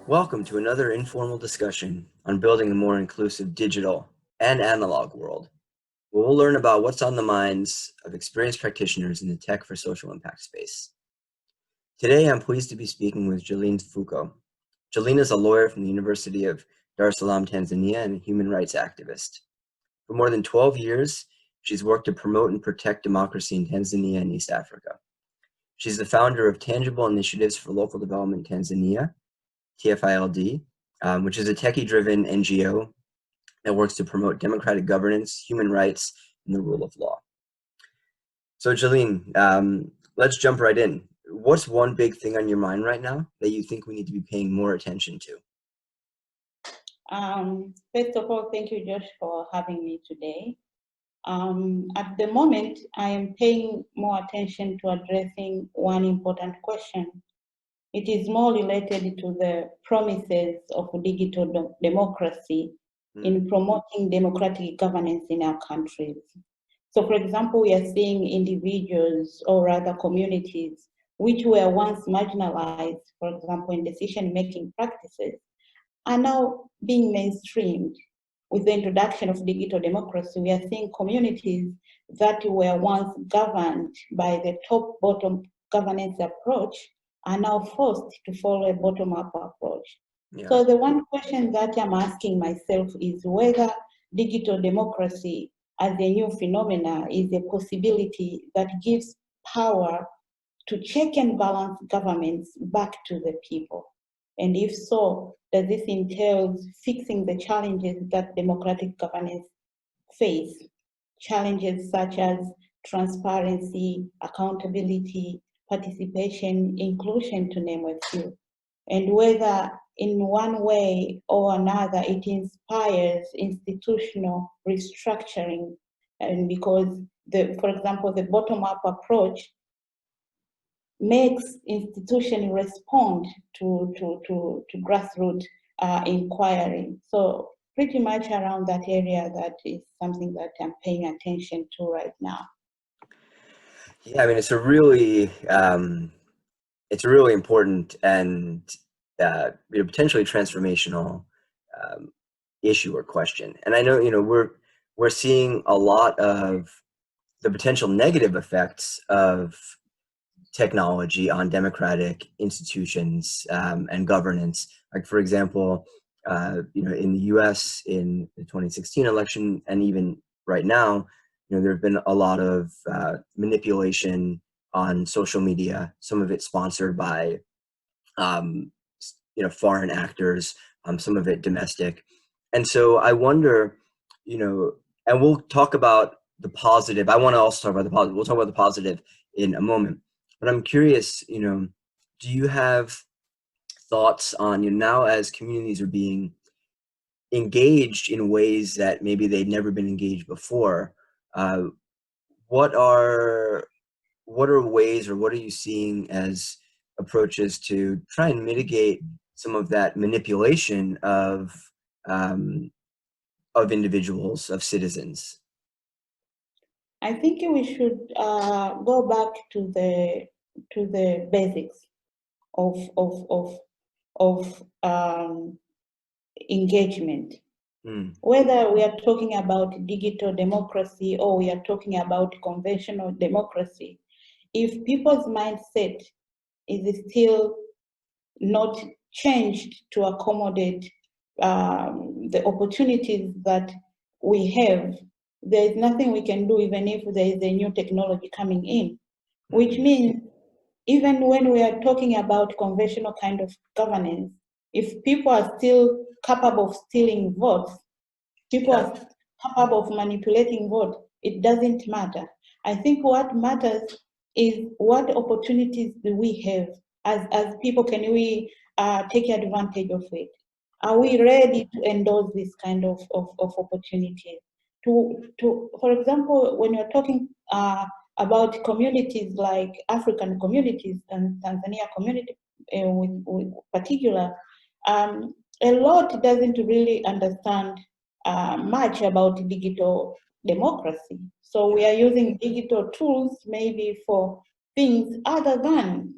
Welcome to another informal discussion on building a more inclusive digital and analog world, where we'll learn about what's on the minds of experienced practitioners in the tech for social impact space. Today, I'm pleased to be speaking with Geline Fuko. Geline is a lawyer from the University of Dar, Salaam Tanzania, and a human rights activist. For more than 12 years, she's worked to promote and protect democracy in Tanzania and East Africa. She's the founder of Tangible Initiatives for Local Development Tanzania, TIFLD, which is a techie-driven NGO that works to promote democratic governance, human rights, and the rule of law. So Geline, let's jump right in. What's one big thing on your mind right now that you think we need to be paying more attention to? First of all, thank you, Josh, for having me today. At the moment, I am paying more attention to addressing one important question. It is more related to the promises of digital democracy in promoting democratic governance in our countries. So, for example, we are seeing individuals or rather communities which were once marginalized, for example, in decision-making practices, are now being mainstreamed. With the introduction of digital democracy, we are seeing communities that were once governed by the top-bottom governance approach are now forced to follow a bottom-up approach. Yeah. So the one question that I'm asking myself is whether digital democracy as a new phenomena is a possibility that gives power to check and balance governments back to the people. And if so, does this entail fixing the challenges that democratic governance face? Challenges such as transparency, accountability, participation, inclusion, to name a few. And whether in one way or another it inspires institutional restructuring, and because, for example, the bottom-up approach makes institutions respond to grassroots inquiry. So pretty much around that area, that is something that I'm paying attention to right now. Yeah, I mean, it's a really important and potentially transformational issue or question. And I know we're seeing a lot of the potential negative effects of technology on democratic institutions and governance. Like, for example, in the U.S. in the 2016 election, and even right now, there have been a lot of manipulation on social media. Some of it sponsored by, foreign actors. Some of it domestic. And so I wonder, and we'll talk about the positive. I want to also talk about the positive. We'll talk about the positive in a moment. But I'm curious, do you have thoughts on, now as communities are being engaged in ways that maybe they've never been engaged before, what are ways, or what are you seeing as approaches to try and mitigate some of that manipulation of individuals, of citizens? I think we should go back to the basics of engagement. Whether we are talking about digital democracy or we are talking about conventional democracy, if people's mindset is still not changed to accommodate the opportunities that we have, there is nothing we can do, even if there is a new technology coming in, which means even when we are talking about conventional kind of governance, if people are still capable of stealing votes, people are capable of manipulating votes, it doesn't matter. I think what matters is what opportunities do we have as people. Can we take advantage of it? Are we ready to endorse this kind of opportunities? For example, when you're talking about communities like African communities and Tanzania community with particular, a lot doesn't really understand much about digital democracy. So we are using digital tools maybe for things other than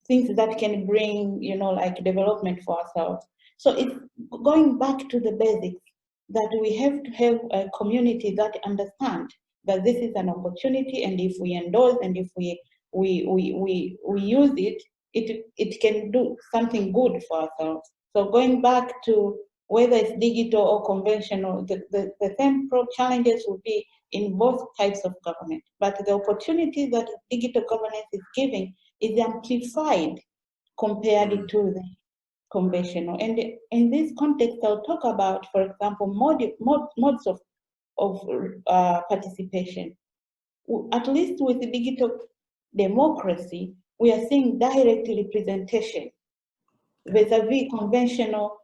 things that can bring, like development for ourselves. So it's going back to the basics, that we have to have a community that understand that this is an opportunity, and if we endorse and if we use it, it can do something good for ourselves. So going back to whether it's digital or conventional, the same challenges will be in both types of government. But the opportunity that digital governance is giving is amplified compared to the conventional. And in this context, I'll talk about, for example, modes of participation. At least with the digital democracy, we are seeing direct representation vis-a-vis conventional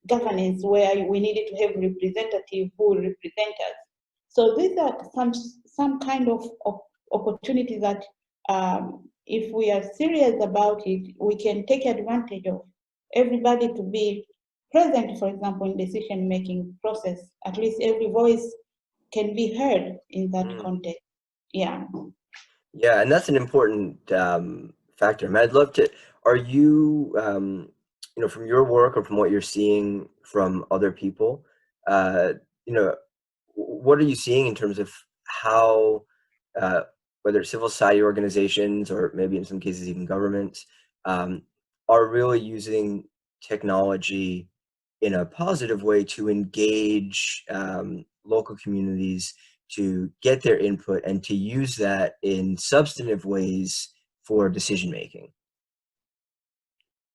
governance, where we needed to have representatives who will represent us. So these are some kind of opportunities that, if we are serious about it, we can take advantage of everybody to be present, for example, in decision-making process. At least every voice can be heard in that context. Yeah. Yeah, and that's an important factor. I mean, I'd love to, are you, from your work or from what you're seeing from other people, what are you seeing in terms of how, whether it's civil society organizations or maybe in some cases even governments, are really using technology in a positive way to engage local communities, to get their input and to use that in substantive ways for decision making?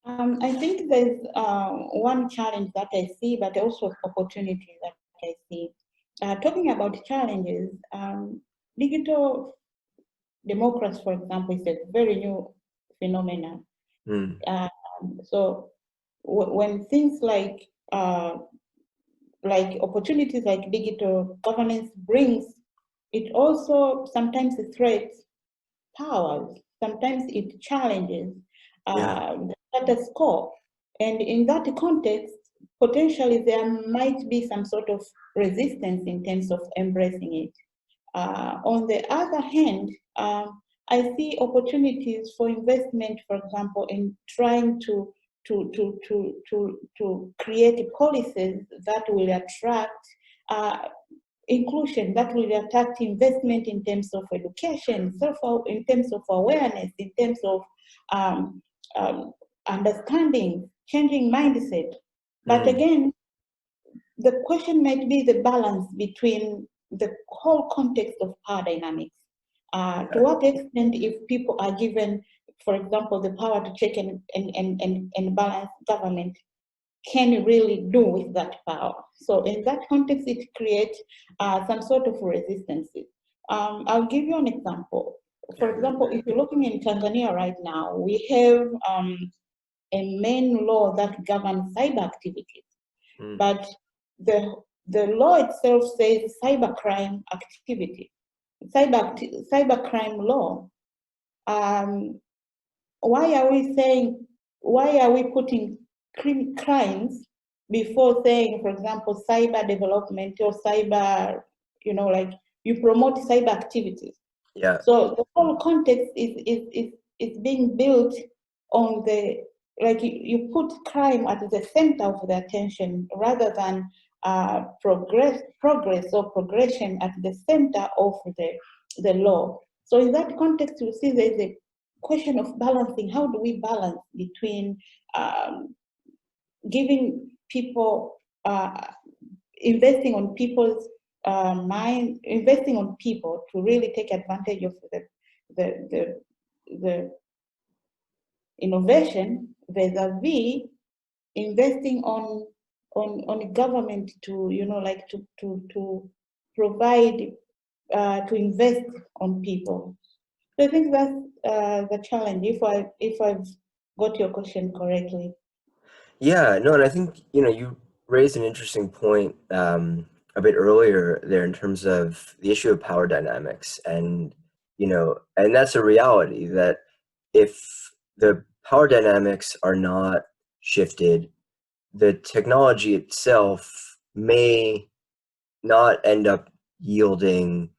I think there's one challenge that I see, but also opportunity that I see. Talking about challenges, digital democracy, for example, is a very new phenomenon. So when things like opportunities like digital governance brings, it also sometimes threats powers. Sometimes it challenges the status quo. And in that context, potentially there might be some sort of resistance in terms of embracing it. On the other hand, I see opportunities for investment, for example, in trying to create policies that will attract inclusion, that will attract investment in terms of education, in terms of awareness, in terms of understanding, changing mindset. But again, the question might be the balance between the whole context of power dynamics. To what extent, if people are given, for example, the power to check and balance government, can you really do with that power? So in that context, it creates some sort of resistance. I'll give you an example. For example, if you're looking in Tanzania right now, we have a main law that governs cyber activities, but the law itself says cybercrime activity, cybercrime law. Why are we putting crimes before saying, for example, cyber development or cyber, like you promote cyber activities? Yeah. So the whole context is being built on the, like you put crime at the center of the attention rather than progress or progression at the center of the law. So in that context, you see there's a question of balancing. How do we balance between giving people, investing on people's mind, investing on people to really take advantage of the innovation, vis-a-vis investing on government to to provide to invest on people. So I think that's the challenge, if I've got your question correctly. Yeah, no, and I think, you raised an interesting point a bit earlier there in terms of the issue of power dynamics. And, and that's a reality that if the power dynamics are not shifted, the technology itself may not end up yielding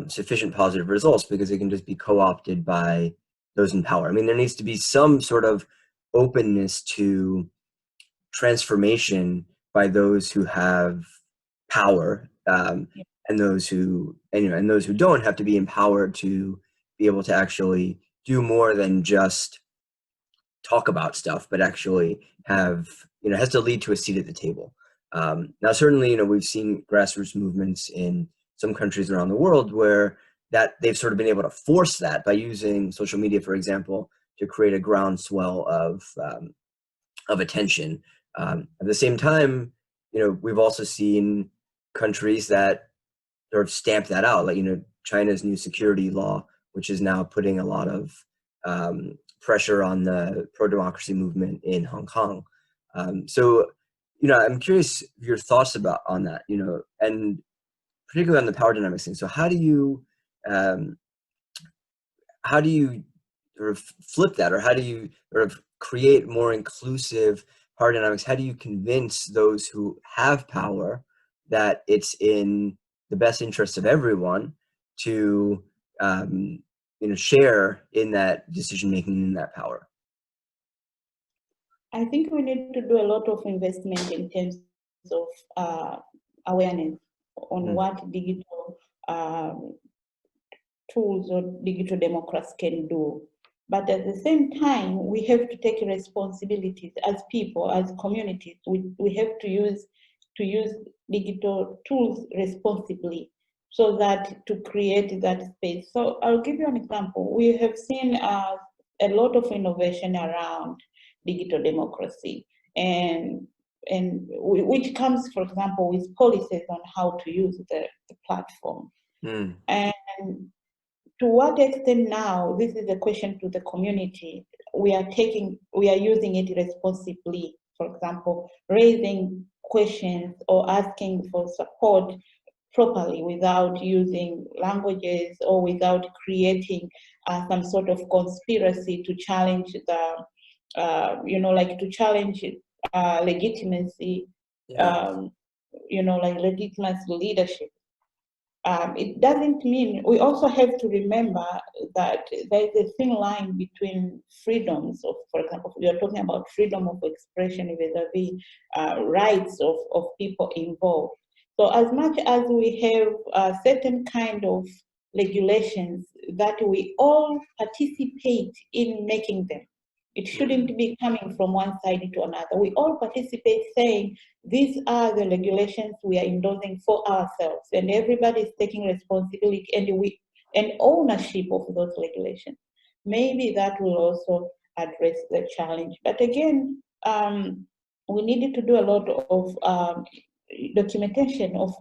sufficient positive results because it can just be co-opted by those in power. I mean, there needs to be some sort of openness to transformation by those who have power, and those who and those who don't have to be empowered to be able to actually do more than just talk about stuff, but actually have, has to lead to a seat at the table. Now, certainly, we've seen grassroots movements in some countries around the world where that they've sort of been able to force that by using social media, for example, to create a groundswell of attention. At the same time, we've also seen countries that sort of stamp that out, like China's new security law, which is now putting a lot of pressure on the pro-democracy movement in Hong Kong. So, I'm curious your thoughts on that, and particularly on the power dynamics thing. So how do you sort of flip that, or how do you sort of create more inclusive power dynamics? How do you convince those who have power that it's in the best interest of everyone to share in that decision making, in that power? I think we need to do a lot of investment in terms of awareness on what digital tools or digital democracy can do. But at the same time, we have to take responsibilities as people, as communities. We have to use digital tools responsibly, so that to create that space. So I'll give you an example. We have seen a lot of innovation around digital democracy, and which comes, for example, with policies on how to use the platform. And to what extent now, this is a question to the community, we are using it responsibly. For example, raising questions or asking for support properly without using languages or without creating some sort of conspiracy to challenge to challenge legitimacy, legitimate leadership. It doesn't mean, we also have to remember that there's a thin line between freedoms of, for example, we are talking about freedom of expression vis-a-vis rights of people involved. So as much as we have certain kind of regulations that we all participate in making them, it shouldn't be coming from one side to another. We all participate saying, these are the regulations we are endorsing for ourselves, and everybody is taking responsibility and ownership of those regulations. Maybe that will also address the challenge. But again, we needed to do a lot of documentation of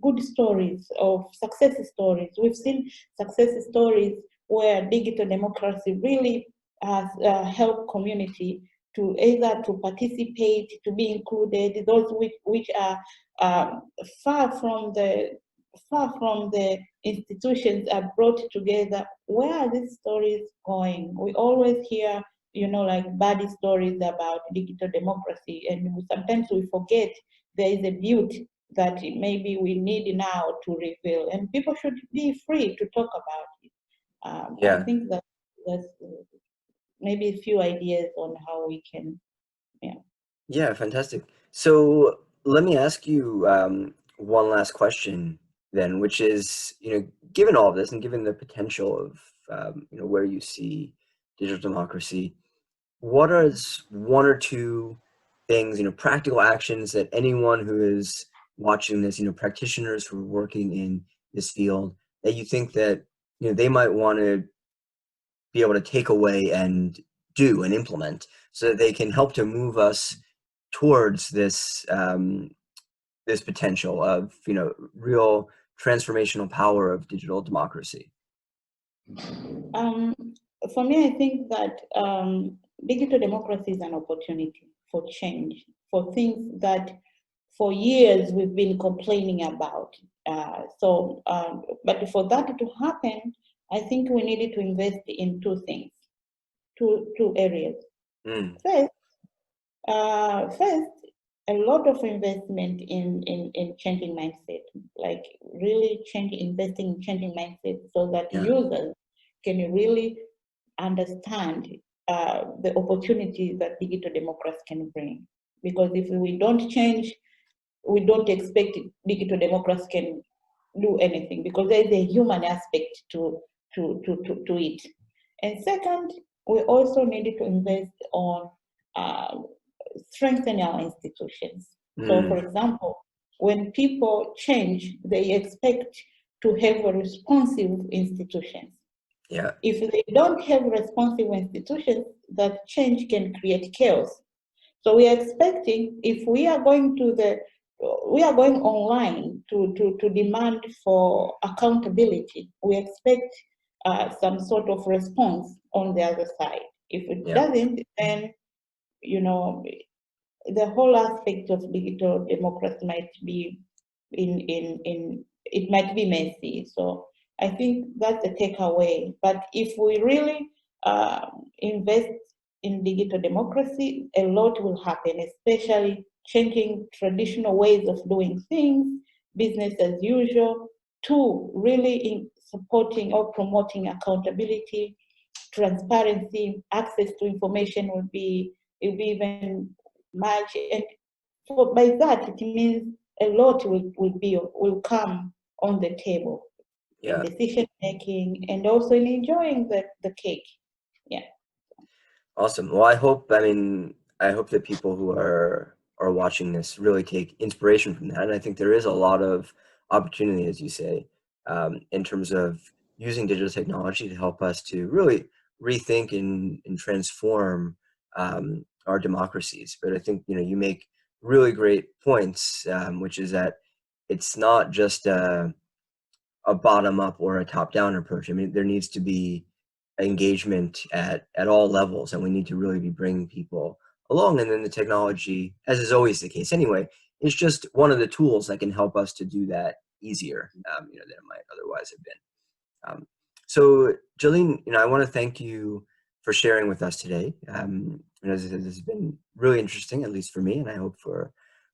good stories, of success stories. We've seen success stories where digital democracy really has helped community to either to participate, to be included, those which are far from the institutions are brought together. Where are these stories going? We always hear, like bad stories about digital democracy, and sometimes we forget there is a beauty that maybe we need now to reveal, and people should be free to talk about it. I think that's maybe a few ideas on how we can, Yeah, fantastic. So let me ask you one last question then, which is, given all of this and given the potential of, where you see digital democracy, what are one or two things, practical actions that anyone who is watching this, practitioners who are working in this field, that you think that, they might want to be able to take away and do and implement so that they can help to move us towards this this potential of real transformational power of digital democracy? For me, I think that digital democracy is an opportunity for change, for things that for years we've been complaining about. But for that to happen, I think we needed to invest in two things, two areas. First, a lot of investment in changing mindset, like really investing in changing mindset so that users can really understand the opportunities that digital democracy can bring. Because if we don't change, we don't expect digital democracy can do anything, because there is a human aspect to it. And second, we also need to invest on strengthening our institutions. So, for example, when people change, they expect to have a responsive institutions. Yeah. If they don't have responsive institutions, that change can create chaos. So we are expecting, if we are going online to demand for accountability, we expect some sort of response on the other side. If it doesn't, then the whole aspect of digital democracy might be it might be messy. So I think that's a takeaway. But if we really invest in digital democracy, a lot will happen, especially changing traditional ways of doing things, business as usual, to really in supporting or promoting accountability, transparency, access to information will be even much. And by that, it means a lot will come on the table in decision making and also in enjoying the cake. Yeah. Awesome. Well, I hope that people who are watching this really take inspiration from that. And I think there is a lot of opportunity, as you say, in terms of using digital technology to help us to really rethink and transform our democracies. But I think, you make really great points, which is that it's not just a bottom up or a top down approach. I mean, there needs to be engagement at all levels, and we need to really be bringing people along. And then the technology, as is always the case anyway, is just one of the tools that can help us to do that easier, than it might otherwise have been. So Geline, I want to thank you for sharing with us today. As I said, this has been really interesting, at least for me, and I hope for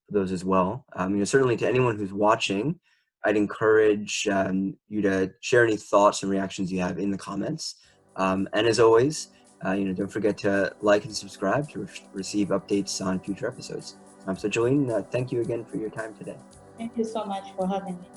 those as well. Certainly to anyone who's watching, I'd encourage you to share any thoughts and reactions you have in the comments. And as always, don't forget to like and subscribe to receive updates on future episodes. So Geline, thank you again for your time today. Thank you so much for having me.